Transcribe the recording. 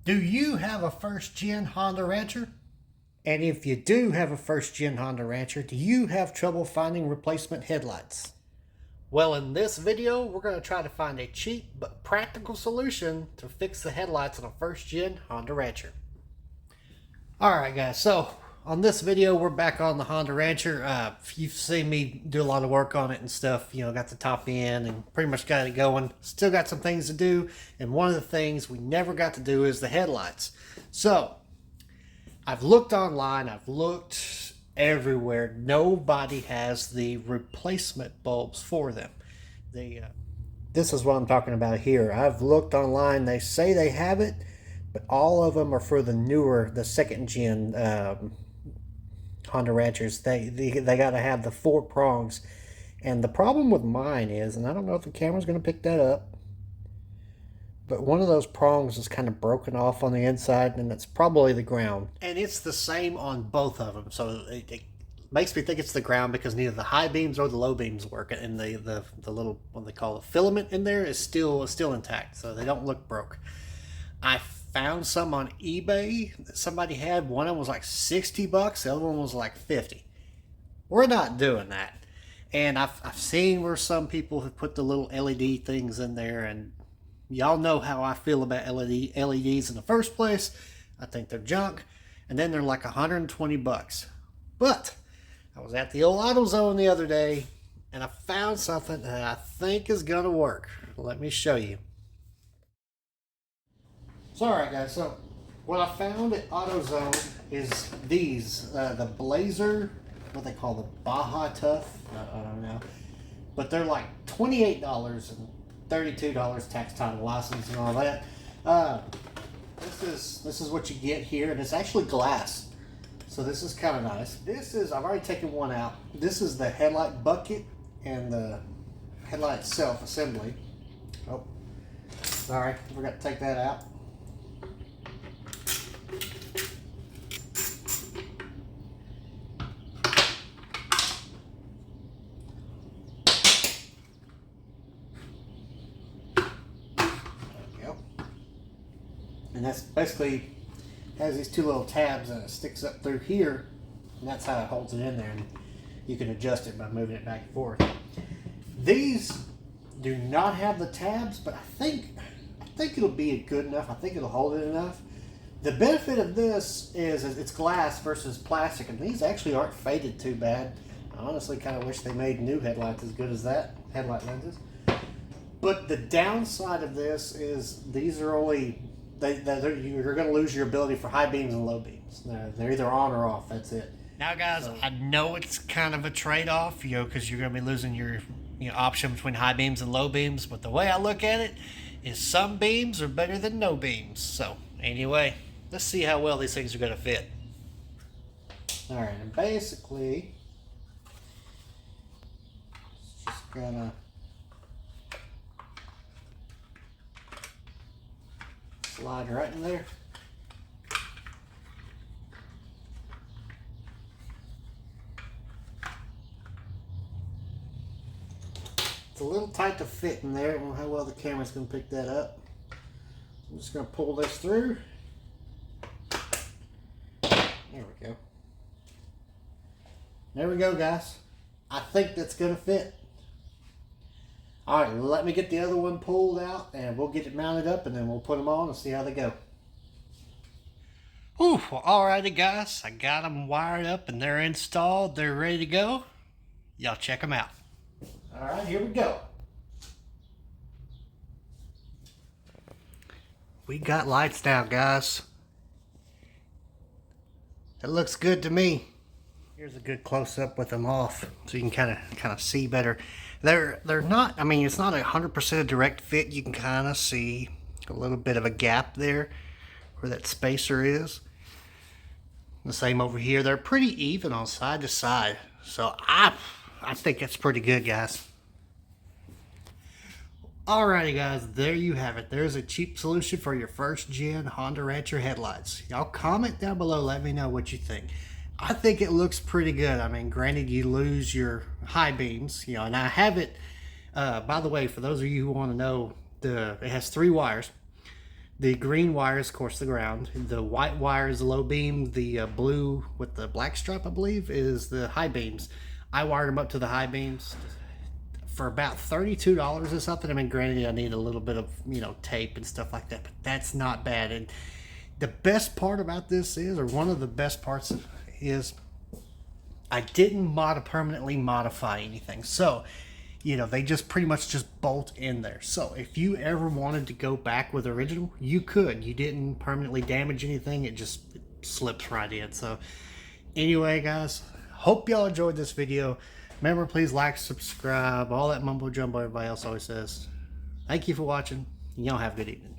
Do you have a first gen Honda Rancher? And if you do have a first gen Honda Rancher, do you have trouble finding replacement headlights? Well, in this video, we're going to try to find a cheap but practical solution to fix the headlights on a first gen Honda Rancher. Alright guys, so on this video, we're back on the Honda Rancher. You've seen me do a lot of work on it and stuff. You know, got the top end and pretty much got it going. Still got some things to do. And one of the things we never got to do is the headlights. So, I've looked online. I've looked everywhere. Nobody has the replacement bulbs for them. This is what I'm talking about here. I've looked online. They say they have it, but all of them are for the newer, the second gen Honda Ranchers. They got to have the 4 prongs. And the problem with mine is, and I don't know if the camera's going to pick that up, but one of those prongs is kind of broken off on the inside, and it's probably the ground. And it's the same on both of them, so it makes me think it's the ground because neither the high beams or the low beams work, and the little, what they call a filament in there is still intact, so they don't look broke. I found some on eBay that somebody had. One of them was like 60 bucks, the other one was like 50. We're not doing that. And I've seen where some people have put the little LED things in there, and y'all know how I feel about LEDs in the first place. I think they're junk. And then they're like 120 bucks. But I was at the old Autozone the other day, and I found something that I think is going to work. Let me show you. So, alright guys, so what I found at Autozone is these, the Blazer, what they call the Baja Tough, I don't know. But they're like $28 and $32 tax, title, license, and all that. This is what you get here, and it's actually glass, so this is kind of nice. I've already taken one out. This is the headlight bucket and the headlight self assembly. Oh, sorry, forgot to take that out. And that's basically has these 2 little tabs, and it sticks up through here, and that's how it holds it in there, and you can adjust it by moving it back and forth. These do not have the tabs, but I think it'll be good enough. I think it'll hold it enough. The benefit of this is it's glass versus plastic, and these actually aren't faded too bad. I honestly kind of wish they made new headlights as good as that, headlight lenses. But the downside of this is these are only you're going to lose your ability for high beams and low beams. They're either on or off. That's it. Now, guys, I know it's kind of a trade-off, because you're going to be losing your option between high beams and low beams. But the way I look at it is some beams are better than no beams. So, anyway, let's see how well these things are going to fit. All right, and basically, just gonna slide right in there. It's a little tight to fit in there. I don't know how well the camera's going to pick that up. I'm just going to pull this through. There we go. There we go, guys. I think that's going to fit. Alright, let me get the other one pulled out, and we'll get it mounted up, and then we'll put them on and see how they go. Well, alrighty guys, I got them wired up and they're installed. They're ready to go. Y'all check them out. Alright, here we go. We got lights now, guys. It looks good to me. Here's a good close-up with them off, so you can kind of see better. They're not, I mean, it's not 100% a direct fit. You can kind of see a little bit of a gap there where that spacer is. The same over here. They're pretty even on side to side, so I think that's pretty good, guys. Alrighty guys, there you have it. There's a cheap solution for your first gen Honda Rancher headlights. Y'all comment down below, let me know what you think. I think it looks pretty good. I mean, granted, you lose your high beams, and I have it, by the way, for those of you who want to know, it has 3 wires. The green wire is, of course, the ground. The white wire is the low beam. The blue with the black stripe, I believe, is the high beams. I wired them up to the high beams for about $32 or something. I mean, granted, I need a little bit of, tape and stuff like that, but that's not bad. And the best part about this is, or one of the best parts is, I didn't permanently modify anything. So, they just pretty much just bolt in there. So if you ever wanted to go back with the original, you could. You didn't permanently damage anything. It just slips right in. So anyway, guys, hope y'all enjoyed this video. Remember, please like, subscribe, all that mumbo jumbo everybody else always says. Thank you for watching. Y'all have a good evening.